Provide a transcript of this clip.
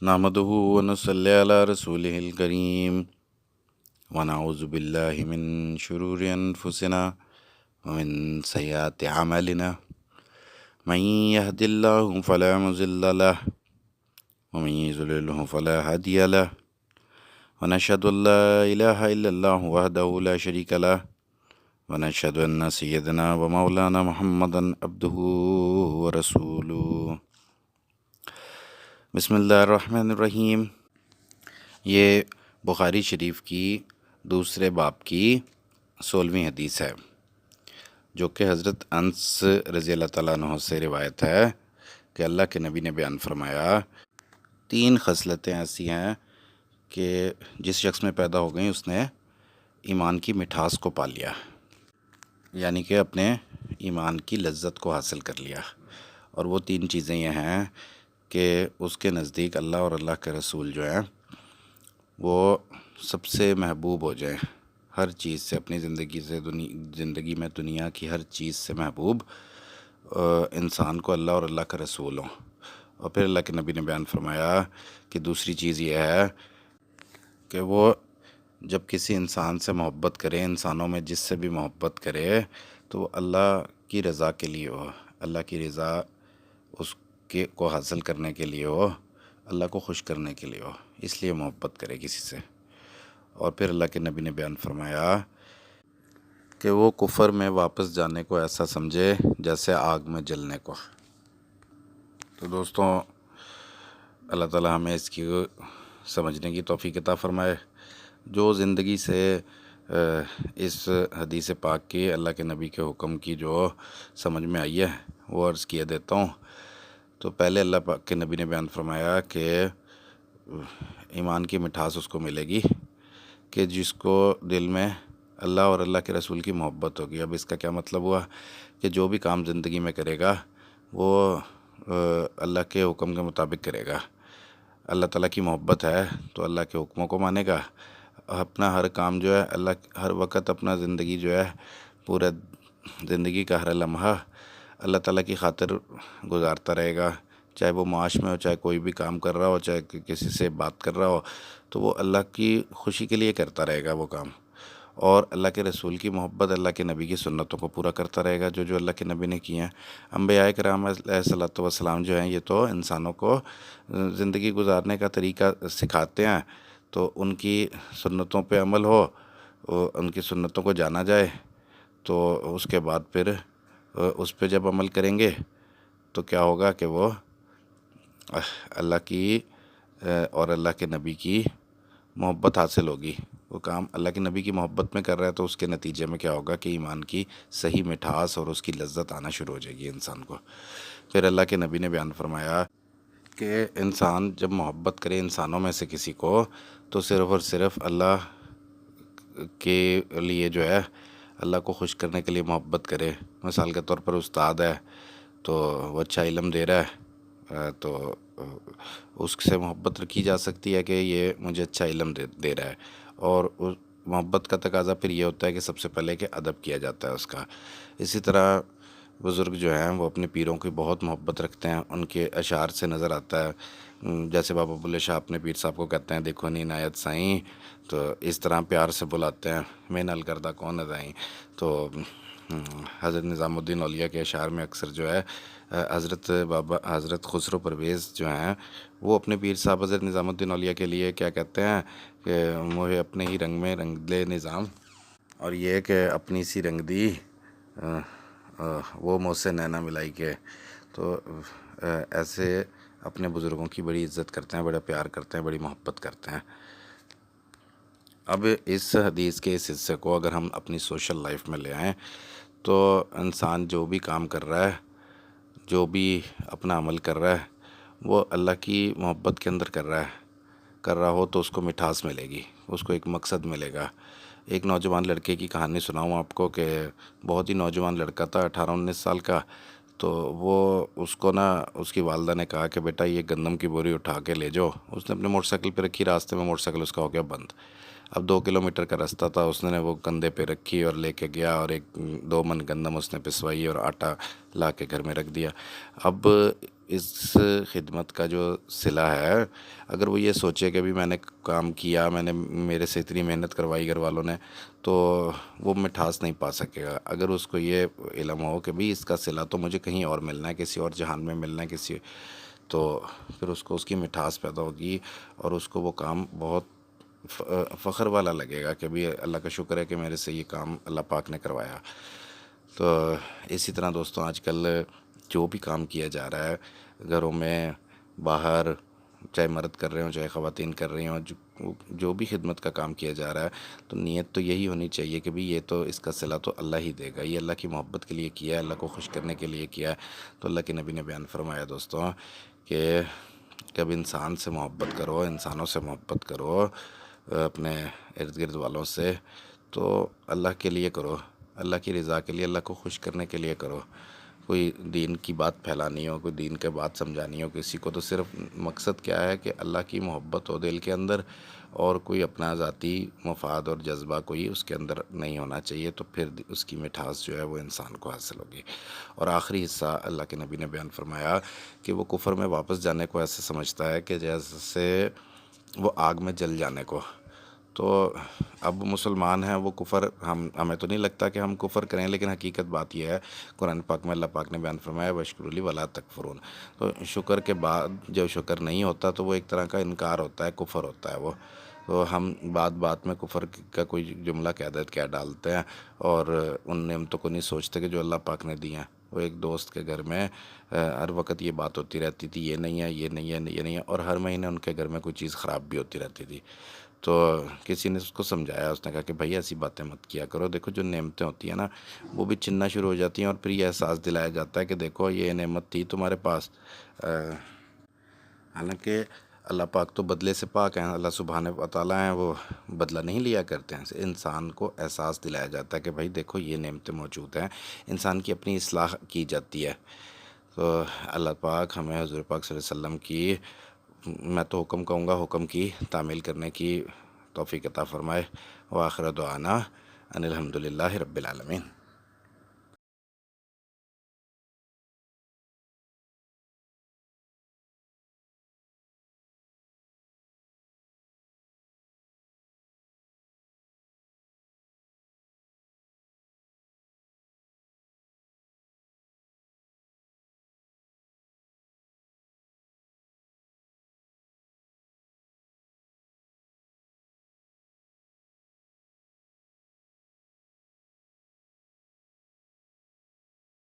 نحمده ونصلي على رسوله الكريم ونعوذ بالله من شرور أنفسنا ومن سيئات أعمالنا من يهد الله فلا مضل له ومن يضلله فلا هادي له ونشهد أن لا إله إلا الله وحده لا شريك له ونشهد أن سيدنا ومولانا محمدا عبده ورسوله بسم اللہ الرحمن الرحیم۔ یہ بخاری شریف کی دوسرے باب کی 16ویں حدیث ہے، جو کہ حضرت انس رضی اللہ تعالیٰ عنہ سے روایت ہے کہ اللہ کے نبی نے بیان فرمایا 3 خصلتیں ایسی ہیں کہ جس شخص میں پیدا ہو گئیں اس نے ایمان کی مٹھاس کو پا لیا، یعنی کہ اپنے ایمان کی لذت کو حاصل کر لیا۔ اور وہ 3 چیزیں یہ ہیں کہ اس کے نزدیک اللہ اور اللہ کے رسول جو ہیں وہ سب سے محبوب ہو جائیں، ہر چیز سے، اپنی زندگی میں دنیا کی ہر چیز سے محبوب انسان کو اللہ اور اللہ کا رسول ہوں۔ اور پھر اللہ کے نبی نے بیان فرمایا کہ دوسری چیز یہ ہے کہ وہ جب کسی انسان سے محبت کرے، انسانوں میں جس سے بھی محبت کرے، تو وہ اللہ کی رضا کے لیے ہو، اللہ کی رضا اس کو حاصل کرنے کے لیے ہو، اللہ کو خوش کرنے کے لیے ہو، اس لیے محبت کرے کسی سے۔ اور پھر اللہ کے نبی نے بیان فرمایا کہ وہ کفر میں واپس جانے کو ایسا سمجھے جیسے آگ میں جلنے کو۔ تو دوستوں، اللہ تعالی ہمیں اس کی سمجھنے کی توفیق عطا فرمائے۔ جو زندگی سے اس حدیث پاک کی، اللہ کے نبی کے حکم کی جو سمجھ میں آئی ہے وہ عرض کیے دیتا ہوں۔ تو پہلے اللہ پاک کے نبی نے بیان فرمایا کہ ایمان کی مٹھاس اس کو ملے گی کہ جس کو دل میں اللہ اور اللہ کے رسول کی محبت ہوگی۔ اب اس کا کیا مطلب ہوا کہ جو بھی کام زندگی میں کرے گا وہ اللہ کے حکم کے مطابق کرے گا۔ اللہ تعالیٰ کی محبت ہے تو اللہ کے حکموں کو مانے گا، اپنا ہر کام جو ہے اللہ ہر وقت اپنا زندگی جو ہے پورا زندگی کا ہر لمحہ اللہ تعالیٰ کی خاطر گزارتا رہے گا، چاہے وہ معاش میں ہو، چاہے کوئی بھی کام کر رہا ہو، چاہے کسی سے بات کر رہا ہو، تو وہ اللہ کی خوشی کے لیے کرتا رہے گا وہ کام۔ اور اللہ کے رسول کی محبت، اللہ کے نبی کی سنتوں کو پورا کرتا رہے گا، جو اللہ کے نبی نے کیے ہیں۔ انبیاء کرام علیہ الصلوۃ والسلام جو ہیں یہ تو انسانوں کو زندگی گزارنے کا طریقہ سکھاتے ہیں، تو ان کی سنتوں پہ عمل ہو، ان کی سنتوں کو جانا جائے، تو اس کے بعد پھر اس پہ جب عمل کریں گے تو کیا ہوگا کہ وہ اللہ کی اور اللہ کے نبی کی محبت حاصل ہوگی۔ وہ کام اللہ کے نبی کی محبت میں کر رہا ہے تو اس کے نتیجے میں کیا ہوگا کہ ایمان کی صحیح مٹھاس اور اس کی لذت آنا شروع ہو جائے گی انسان کو۔ پھر اللہ کے نبی نے بیان فرمایا کہ انسان جب محبت کرے انسانوں میں سے کسی کو تو صرف اور صرف اللہ کے لیے جو ہے، اللہ کو خوش کرنے کے لیے محبت کرے۔ مثال کے طور پر استاد ہے تو وہ اچھا علم دے رہا ہے، تو اس سے محبت رکھی جا سکتی ہے کہ یہ مجھے اچھا علم دے رہا ہے، اور محبت کا تقاضا پھر یہ ہوتا ہے کہ سب سے پہلے کہ ادب کیا جاتا ہے اس کا۔ اسی طرح بزرگ جو ہیں وہ اپنے پیروں کی بہت محبت رکھتے ہیں، ان کے اشعار سے نظر آتا ہے، جیسے بابا بلے شاہ اپنے پیر صاحب کو کہتے ہیں دیکھو نی عنایت سائیں، تو اس طرح پیار سے بلاتے ہیں، میں نل کردہ کون ادائیں۔ تو حضرت نظام الدین اولیاء کے اشعار میں اکثر جو ہے حضرت خسرو پرویز جو ہیں وہ اپنے پیر صاحب حضرت نظام الدین اولیاء کے لیے کیا کہتے ہیں کہ مجھے اپنے ہی رنگ میں رنگ لے نظام، اور یہ کہ اپنی سی رنگ دی وہ مجھ سے نینا ملائی کے۔ تو ایسے اپنے بزرگوں کی بڑی عزت کرتے ہیں، بڑا پیار کرتے ہیں، بڑی محبت کرتے ہیں۔ اب اس حدیث کے اس حصے کو اگر ہم اپنی سوشل لائف میں لے آئیں تو انسان جو بھی کام کر رہا ہے، جو بھی اپنا عمل کر رہا ہے، وہ اللہ کی محبت کے اندر کر رہا ہو تو اس کو مٹھاس ملے گی، اس کو ایک مقصد ملے گا۔ ایک نوجوان لڑکے کی کہانی سناؤں آپ کو کہ بہت ہی نوجوان لڑکا تھا، 18-19 سال کا، تو وہ اس کو اس کی والدہ نے کہا کہ بیٹا یہ گندم کی بوری اٹھا کے لے جاؤ۔ اس نے اپنے موٹر سائیکل پہ رکھی، راستے میں موٹر سائیکل اس کا ہو گیا بند۔ اب 2 کلومیٹر کا راستہ تھا، اس نے وہ کندھے پہ رکھی اور لے کے گیا، اور 2 من گندم اس نے پسوائی اور آٹا لا کے گھر میں رکھ دیا۔ اب اس خدمت کا جو صلہ ہے، اگر وہ یہ سوچے کہ ابھی میں نے کام کیا، میں نے میرے سے اتنی محنت کروائی گھر والوں نے، تو وہ مٹھاس نہیں پا سکے گا۔ اگر اس کو یہ علم ہو کہ بھی اس کا صلہ تو مجھے کہیں اور ملنا ہے، کسی اور جہان میں ملنا ہے، تو پھر اس کو اس کی مٹھاس پیدا ہوگی، اور اس کو وہ کام بہت فخر والا لگے گا کہ بھی اللہ کا شکر ہے کہ میرے سے یہ کام اللہ پاک نے کروایا۔ تو اسی طرح دوستوں، آج کل جو بھی کام کیا جا رہا ہے گھروں میں، باہر، چاہے مرد کر رہے ہوں چاہے خواتین کر رہی ہوں، جو بھی خدمت کا کام کیا جا رہا ہے، تو نیت تو یہی ہونی چاہیے کہ بھی یہ تو اس کا صلہ تو اللہ ہی دے گا، یہ اللہ کی محبت کے لیے کیا ہے، اللہ کو خوش کرنے کے لیے کیا ہے۔ تو اللہ کے نبی نے بیان فرمایا دوستوں کہ جب انسان سے محبت کرو، انسانوں سے محبت کرو، اپنے ارد گرد والوں سے، تو اللہ کے لیے کرو، اللہ کی رضا کے لیے، اللہ کو خوش کرنے کے لیے کرو۔ کوئی دین کی بات پھیلانی ہو، کوئی دین کے بات سمجھانی ہو کسی کو، تو صرف مقصد کیا ہے کہ اللہ کی محبت ہو دل کے اندر، اور کوئی اپنا ذاتی مفاد اور جذبہ کوئی اس کے اندر نہیں ہونا چاہیے، تو پھر اس کی مٹھاس جو ہے وہ انسان کو حاصل ہوگی۔ اور آخری حصہ اللہ کے نبی نے بیان فرمایا کہ وہ کفر میں واپس جانے کو ایسے سمجھتا ہے کہ جیسے وہ آگ میں جل جانے کو۔ تو اب مسلمان ہیں، وہ کفر، ہمیں تو نہیں لگتا کہ ہم کفر کریں، لیکن حقیقت بات یہ ہے، قرآن پاک میں اللہ پاک نے بیان فرمایا وَاشْكُرُوا لِي وَلَا تَكْفُرُونَ۔ تو شکر کے بعد جب شکر نہیں ہوتا تو وہ ایک طرح کا انکار ہوتا ہے، کفر ہوتا ہے وہ۔ تو ہم بات بات میں کفر کا کوئی جملہ کہہ ڈالتے ہیں، اور ان نعمتوں کو نہیں سوچتے کہ جو اللہ پاک نے دی ہیں۔ وہ ایک دوست کے گھر میں ہر وقت یہ بات ہوتی رہتی تھی، یہ نہیں ہے، یہ نہیں ہے، یہ نہیں ہے، اور ہر مہینے ان کے گھر میں کوئی چیز خراب بھی ہوتی رہتی تھی۔ تو کسی نے اس کو سمجھایا، اس نے کہا کہ بھائی ایسی باتیں مت کیا کرو، دیکھو جو نعمتیں ہوتی ہیں نا وہ بھی چننا شروع ہو جاتی ہیں، اور پھر یہ احساس دلایا جاتا ہے کہ دیکھو یہ نعمت تھی تمہارے پاس۔ حالانکہ اللہ پاک تو بدلے سے پاک ہیں، اللہ سبحانہ و تعالیٰ ہیں، وہ بدلہ نہیں لیا کرتے ہیں۔ انسان کو احساس دلایا جاتا ہے کہ بھائی دیکھو یہ نعمتیں موجود ہیں، انسان کی اپنی اصلاح کی جاتی ہے۔ تو اللہ پاک ہمیں حضور پاک صلی اللہ علیہ وسلم کی، میں تو حکم کہوں گا، حکم کی تعمیل کرنے کی توفیق عطا فرمائے۔ وآخر دعوانا ان الحمد للہ رب العالمین۔